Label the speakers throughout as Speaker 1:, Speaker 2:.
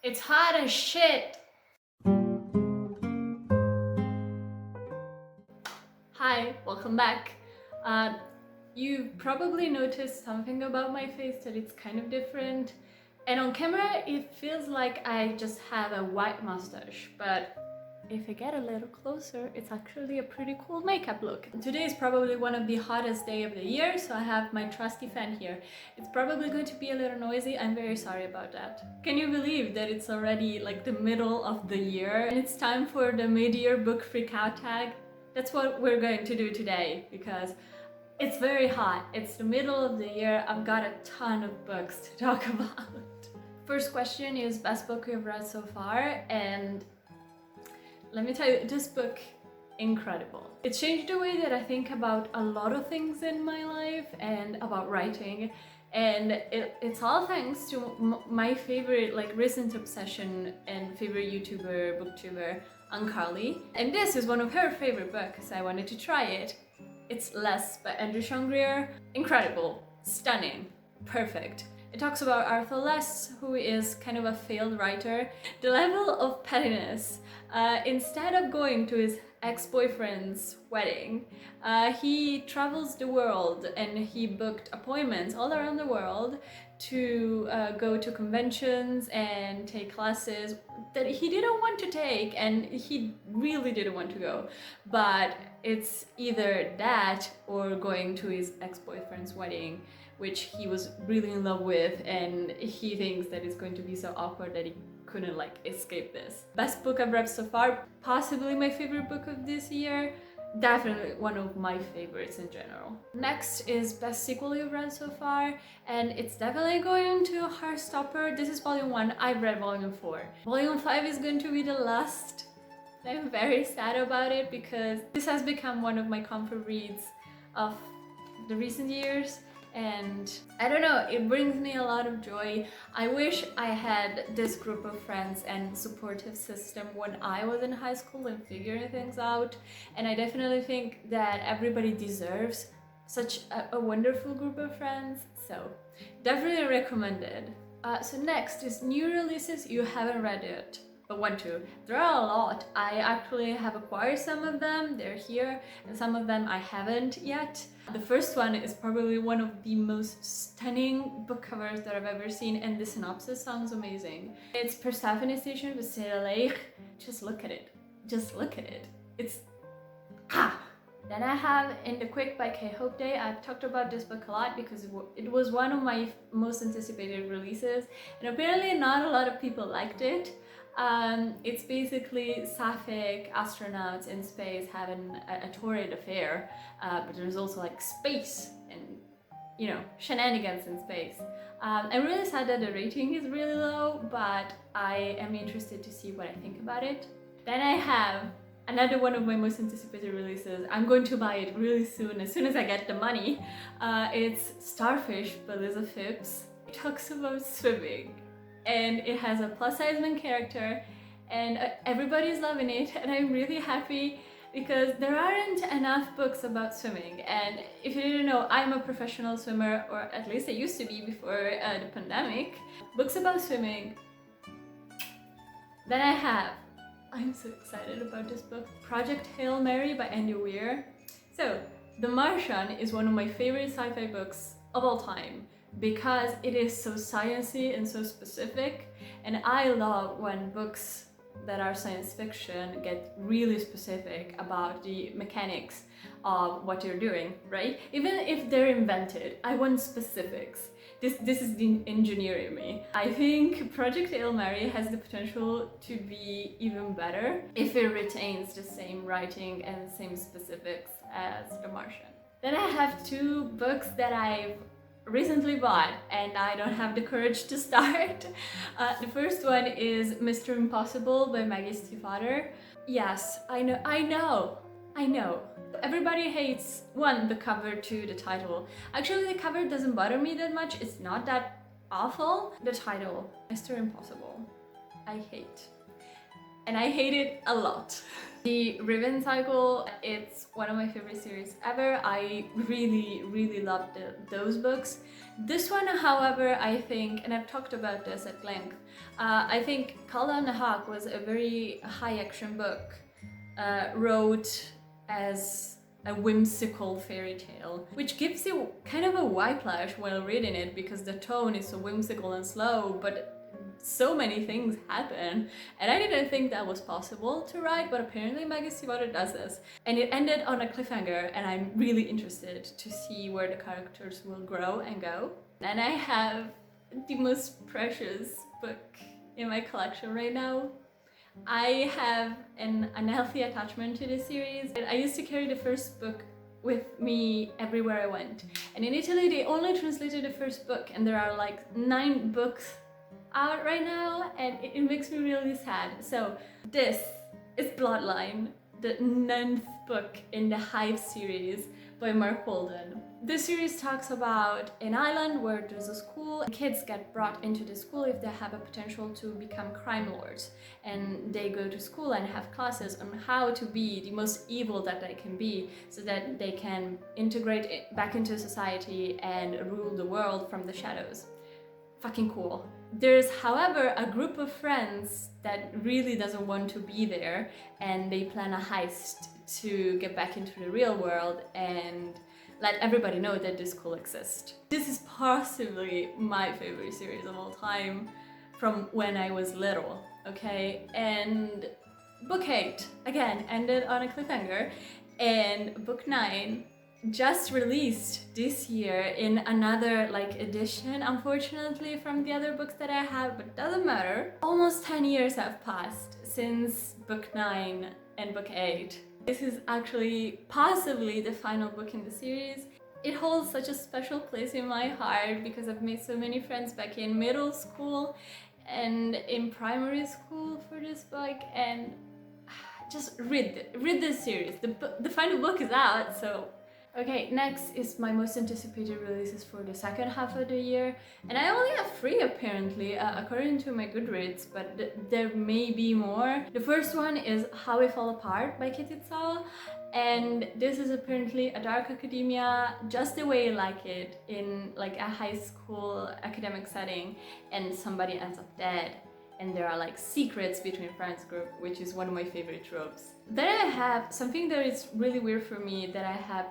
Speaker 1: It's hot as shit! Hi, welcome back. You probably noticed something about my face that it's kind of different. And on camera it feels like I just have a white mustache, but if I get a little closer, it's actually a pretty cool makeup look. Today is probably one of the hottest days of the year, so I have my trusty fan here. It's probably going to be a little noisy, I'm very sorry about that. Can you believe that it's already like the middle of the year and it's time for the mid-year book freakout tag? That's what we're going to do today, because it's very hot. It's the middle of the year. I've got a ton of books to talk about. First question is best book you've read so far, and let me tell you, this book, incredible. It changed the way that I think about a lot of things in my life and about writing, and it's all thanks to my favorite recent obsession and favorite YouTuber, booktuber, Carly. And this is one of her favorite books, so I wanted to try it. It's Less by Andrew Shongrier. Incredible, stunning, perfect. It talks about Arthur Less, who is kind of a failed writer. The level of pettiness, instead of going to his ex-boyfriend's wedding, he travels the world and he booked appointments all around the world to go to conventions and take classes that he didn't want to take, and he really didn't want to go. But it's either that or going to his ex-boyfriend's wedding, which he was really in love with, and he thinks that it's going to be so awkward that he couldn't escape this. Best book I've read so far, possibly my favorite book of this year, definitely one of my favorites in general. Next is best sequel you've read so far, and it's definitely going to Heartstopper. This is volume 1, I've read volume 4. Volume 5 is going to be the last. I'm very sad about it because this has become one of my comfort reads of the recent years, and I don't know, it brings me a lot of joy. I wish I had this group of friends and supportive system when I was in high school and figuring things out, and I definitely think that everybody deserves such a wonderful group of friends, so definitely recommended. So next is new releases you haven't read yet but want to. There are a lot. I actually have acquired some of them, they're here, and some of them I haven't yet. The first one is probably one of the most stunning book covers that I've ever seen, and the synopsis sounds amazing. It's Persephone Station with Sarah Lake. Just look at it. Just look at it. It's Then I have In the Quick by Kay Hope Day. I've talked about this book a lot because it was one of my most anticipated releases, and apparently not a lot of people liked it. It's basically sapphic astronauts in space having a torrid affair, but there's also space and, you know, shenanigans in space. I'm really sad that the rating is really low, but I am interested to see what I think about it. Then I have another one of my most anticipated releases. I'm going to buy it really soon as I get the money. It's Starfish by Liza Phipps. It talks about swimming, and it has a plus-size main character, and everybody's loving it, and I'm really happy because there aren't enough books about swimming. And if you didn't know, I'm a professional swimmer, or at least I used to be before the pandemic. Books about swimming. Then I'm so excited about this book, Project Hail Mary by Andy Weir. So, The Martian is one of my favorite sci-fi books of all time, because it is so sciencey and so specific, and I love when books that are science fiction get really specific about the mechanics of what you're doing, right? Even if they're invented, I want specifics. This is the engineer in me. I think Project Hail Mary has the potential to be even better if it retains the same writing and same specifics as The Martian. Then I have two books that I've recently bought and I don't have the courage to start. The first one is Mr. Impossible by Maggie Stiefvater. Yes, I know. Everybody hates, one, the cover, two, the title. Actually, the cover doesn't bother me that much. It's not that awful. The title, Mr. Impossible, I hate. and I hate it a lot. The Ribbon Cycle, it's one of my favorite series ever. I really loved those books. This one, however, I think, and I've talked about this at length, I think Calda and the Hawk was a very high action book, wrote as a whimsical fairy tale, which gives you kind of a whiplash while reading it because the tone is so whimsical and slow, but so many things happen, and I didn't think that was possible to write, but apparently Maggie Stiefvater does this. And it ended on a cliffhanger, and I'm really interested to see where the characters will grow and go. And I have the most precious book in my collection right now. I have an unhealthy attachment to this series. I used to carry the first book with me everywhere I went. And in Italy, they only translated the first book, and there are like 9 books out right now, and it makes me really sad. So this is Bloodline, the 9th book in the Hive series by Mark Walden. This series talks about an island where there's a school. Kids get brought into the school if they have a potential to become crime lords, and they go to school and have classes on how to be the most evil that they can be so that they can integrate it back into society and rule the world from the shadows. Fucking cool. There's, however, a group of friends that really doesn't want to be there, and they plan a heist to get back into the real world and let everybody know that this school exists. This is possibly my favorite series of all time from when I was little, okay? And book 8, again, ended on a cliffhanger, and book 9 just released this year in another edition, unfortunately, from the other books that I have, but doesn't matter. Almost 10 years have passed since book 9 and book 8. This is actually possibly the final book in the series. It holds such a special place in my heart because I've made so many friends back in middle school and in primary school for this book, and just read this series. The final book is out, so okay, next is my most anticipated releases for the second half of the year, and I only have 3 apparently, according to my Goodreads, but there may be more. The first one is How We Fall Apart by Kitty Tsawa, and this is apparently a dark academia just the way you like it, in a high school academic setting, and somebody ends up dead. And there are secrets between friends group, which is one of my favorite tropes. Then I have something that is really weird for me, that I have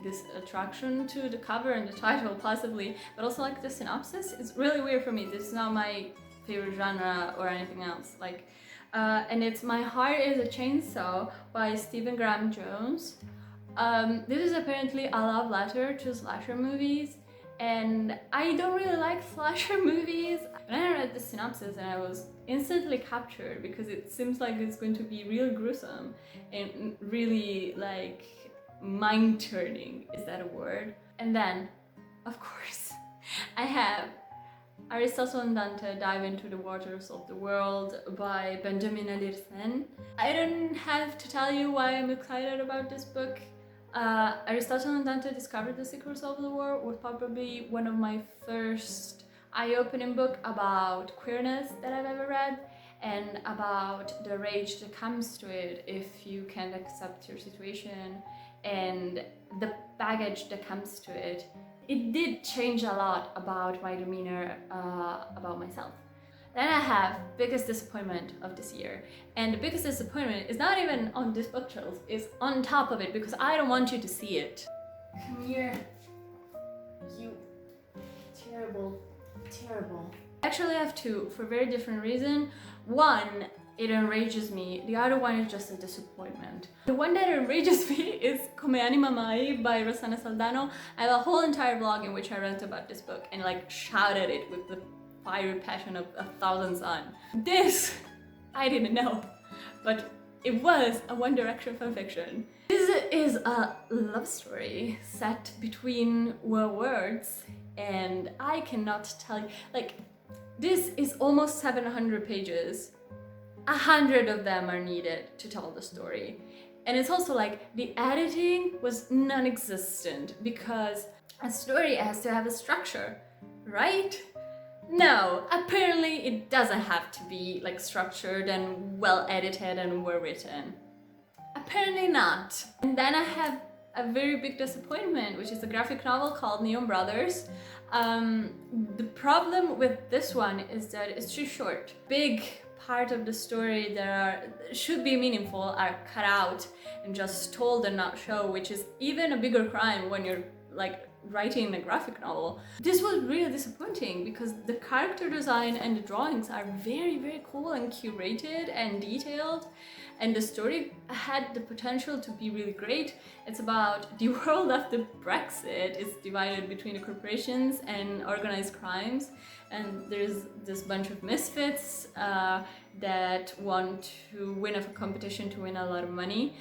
Speaker 1: this attraction to the cover and the title possibly, but also the synopsis. It's really weird for me. This is not my favorite genre or anything else. And it's My Heart is a Chainsaw by Stephen Graham Jones. This is apparently a love letter to slasher movies, and I don't really like slasher movies. And I read the synopsis and I was instantly captured because it seems like it's going to be real gruesome and really mind-turning, is that a word? And then, of course, I have Aristotle and Dante Dive into the Waters of the World by Benjamin Alirsen. I don't have to tell you why I'm excited about this book. Aristotle and Dante Discovered the Secrets of the World was probably one of my first eye-opening book about queerness that I've ever read, and about the rage that comes to it if you can't accept your situation, and the baggage that comes to it. It did change a lot about my demeanor about myself. Then I have biggest disappointment of this year, and the biggest disappointment is not even on this bookshelf, it's on top of it because I don't want you to see it. Come here, you terrible. Actually I have 2 for very different reasons. One, it enrages me. The other one is just a disappointment. The one that enrages me is Come Anima Mai by Rossana Saldano. I have a whole entire vlog in which I rant about this book and shouted it with the fiery passion of 1,000 suns. This, I didn't know, but it was a One Direction fanfiction. This is a love story set between words, and I cannot tell you, this is almost 700 pages. 100 of them are needed to tell the story. And it's also the editing was non-existent because a story has to have a structure, right? No, apparently it doesn't have to be like structured and well edited and well written. Apparently not. And then I have a very big disappointment, which is a graphic novel called Neon Brothers. The problem with this one is that it's too short. Big part of the story that should be meaningful are cut out and just told and not shown, which is even a bigger crime when you're like writing a graphic novel. This was really disappointing because the character design and the drawings are very, very cool and curated and detailed, and the story had the potential to be really great. It's about the world after Brexit is divided between the corporations and organized crimes, and there's this bunch of misfits that want to win a competition to win a lot of money,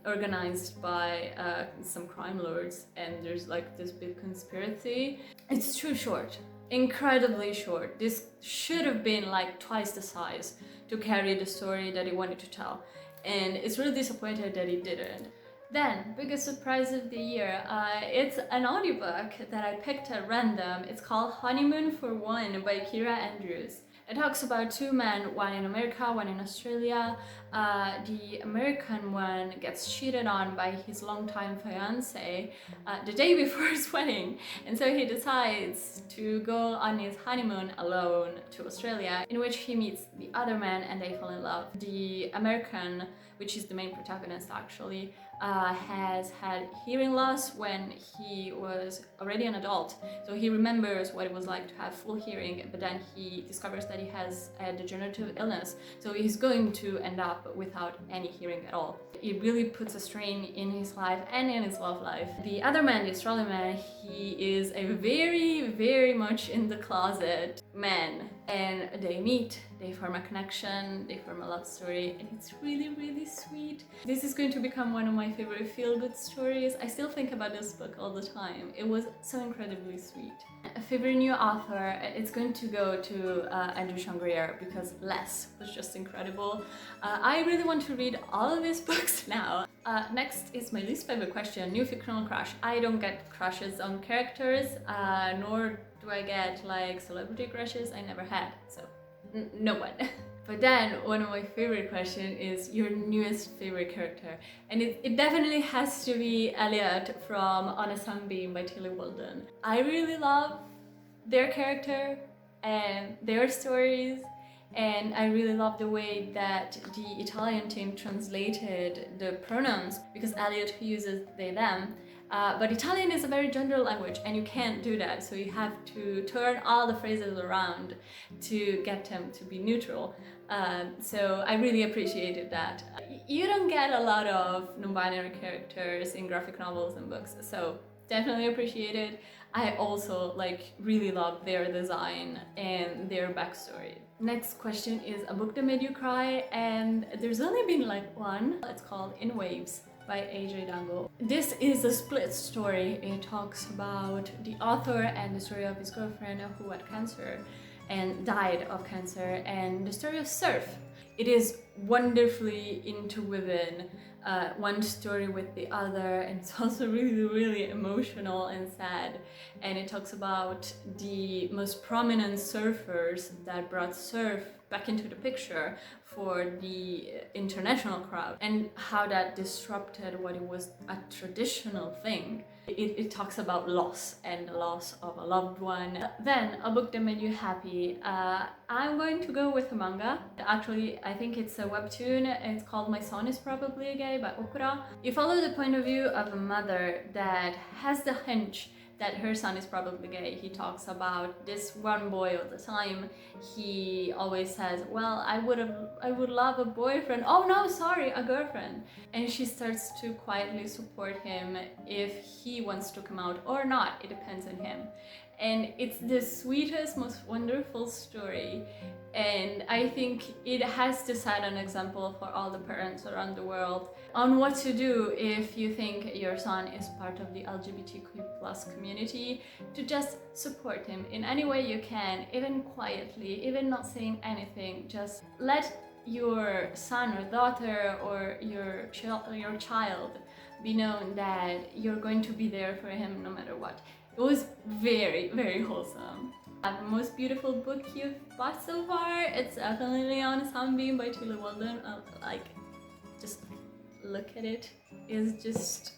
Speaker 1: organized by some crime lords, and there's like this big conspiracy. It's too short, incredibly short. This should have been like twice the size to carry the story that he wanted to tell, and it's really disappointed that he didn't. Then, biggest surprise of the year, it's an audiobook that I picked at random. It's called Honeymoon for One by Kira Andrews. It talks about two men, one in America, one in Australia. The American one gets cheated on by his longtime fiance the day before his wedding, and so he decides to go on his honeymoon alone to Australia, in which he meets the other man and they fall in love. The American, which is the main protagonist actually, has had hearing loss when he was already an adult. So he remembers what it was like to have full hearing, but then he discovers that he has a degenerative illness. So he's going to end up without any hearing at all. It really puts a strain in his life and in his love life. The other man, the Australian man, he is a very, very much in the closet man. And they meet, they form a connection, they form a love story, and it's really, really sweet. This is going to become one of my favorite feel-good stories. I still think about this book all the time. It was so incredibly sweet. A favorite new author, it's going to go to Andrew Shangrier, because Les was just incredible. I really want to read all of his books now. Next is my least favorite question, new fictional crush. I don't get crushes on characters, nor do I get like celebrity crushes. I never had, so no one. But then one of my favorite questions is your newest favorite character, and it definitely has to be Elliot from On a Sunbeam by Tilly Walden. I really love their character and their stories, and I really love the way that the Italian team translated the pronouns, because Elliot uses they them. But Italian is a very gender language and you can't do that, so you have to turn all the phrases around to get them to be neutral. So I really appreciated that. You don't get a lot of non-binary characters in graphic novels and books, so definitely appreciate it. I also really love their design and their backstory. Next question is a book that made you cry, and there's only been one. It's called In Waves by AJ Dangle. This is a split story. It talks about the author and the story of his girlfriend who had cancer and died of cancer, and the story of surf. It is wonderfully interwoven, one story with the other, and it's also really, really emotional and sad. And it talks about the most prominent surfers that brought surf back into the picture for the international crowd, and how that disrupted what it was a traditional thing. It talks about loss and the loss of a loved one. Then, a book that made you happy. I'm going to go with a manga. Actually, I think it's a webtoon. It's called My Son is Probably Gay by Okura. You follow the point of view of a mother that has the hunch that her son is probably gay. He talks about this one boy all the time. He always says, well, I would love a boyfriend. Oh no, sorry, a girlfriend. And she starts to quietly support him if he wants to come out or not. It depends on him. And it's the sweetest, most wonderful story. And I think it has to set an example for all the parents around the world on what to do if you think your son is part of the LGBTQ+ community, to just support him in any way you can, even quietly, even not saying anything. Just let your son or daughter or your child be known that you're going to be there for him no matter what. It was very, very wholesome. The most beautiful book you've bought so far? It's definitely On a Sunbeam by Tilly Walden. Like, just look at it. It's just...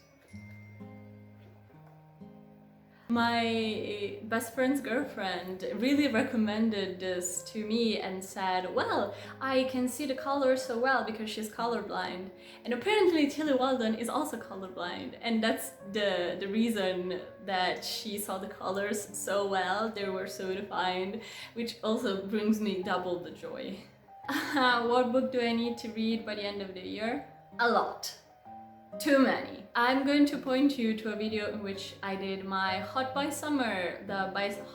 Speaker 1: My best friend's girlfriend really recommended this to me and said, well, I can see the colors so well because she's colorblind. And apparently Tilly Walden is also colorblind, and that's the reason that she saw the colors so well. They were so defined, which also brings me double the joy. What book do I need to read by the end of the year? A lot. Too many. I'm going to point you to a video in which I did my Hot by Summer,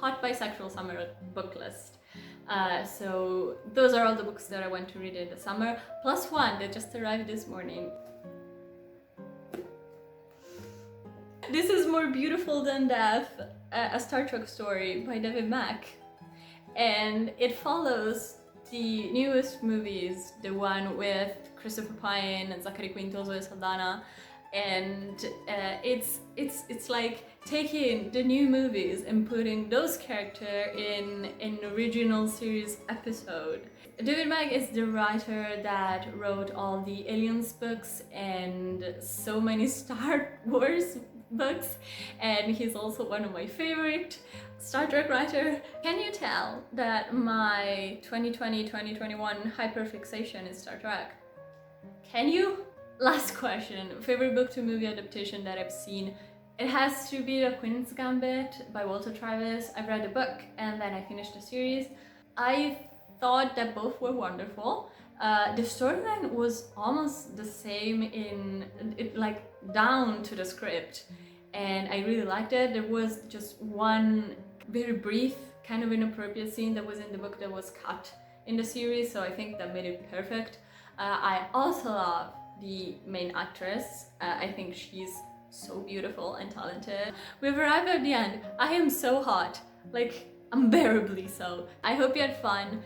Speaker 1: Hot Bisexual Summer book list. So those are all the books that I want to read in the summer, plus one that just arrived this morning. This is More Beautiful Than Death, a Star Trek story by David Mack. And it follows the newest movies, the one with Christopher Pine and Zachary Quinto, Zoe Saldana, and it's like taking the new movies and putting those characters in an original series episode. David Mack is the writer that wrote all the Aliens books and so many Star Wars books, and he's also one of my favorite Star Trek writer. Can you tell that my 2020-2021 hyperfixation is Star Trek? Can you? Last question. Favorite book to movie adaptation that I've seen? It has to be The Queen's Gambit by Walter Travis. I've read the book and then I finished the series. I thought that both were wonderful. The storyline was almost the same like down to the script, and I really liked it. There was just one very brief, kind of inappropriate scene that was in the book that was cut in the series, so I think that made it perfect. I also love the main actress. I think she's so beautiful and talented. We've arrived at the end. I am so hot, like unbearably so. I hope you had fun.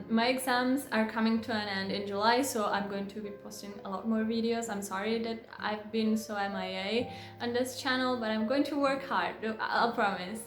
Speaker 1: My exams are coming to an end in July, so I'm going to be posting a lot more videos. I'm sorry that I've been so MIA on this channel, but I'm going to work hard, I'll promise.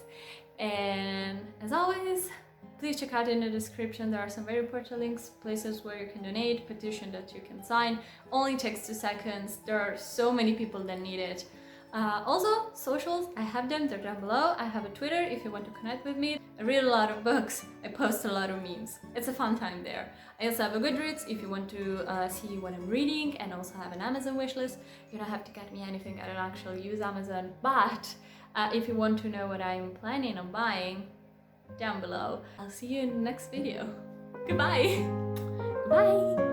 Speaker 1: And as always, please check out in the description. There are some very important links, places where you can donate, petition that you can sign. Only takes 2 seconds. There are so many people that need it. Also, socials, I have them, they're down below. I have a Twitter if you want to connect with me. I read a lot of books, I post a lot of memes. It's a fun time there. I also have a Goodreads if you want to see what I'm reading, and also have an Amazon wishlist. You don't have to get me anything, I don't actually use Amazon, but if you want to know what I'm planning on buying, down below. I'll see you in the next video. Goodbye! Bye!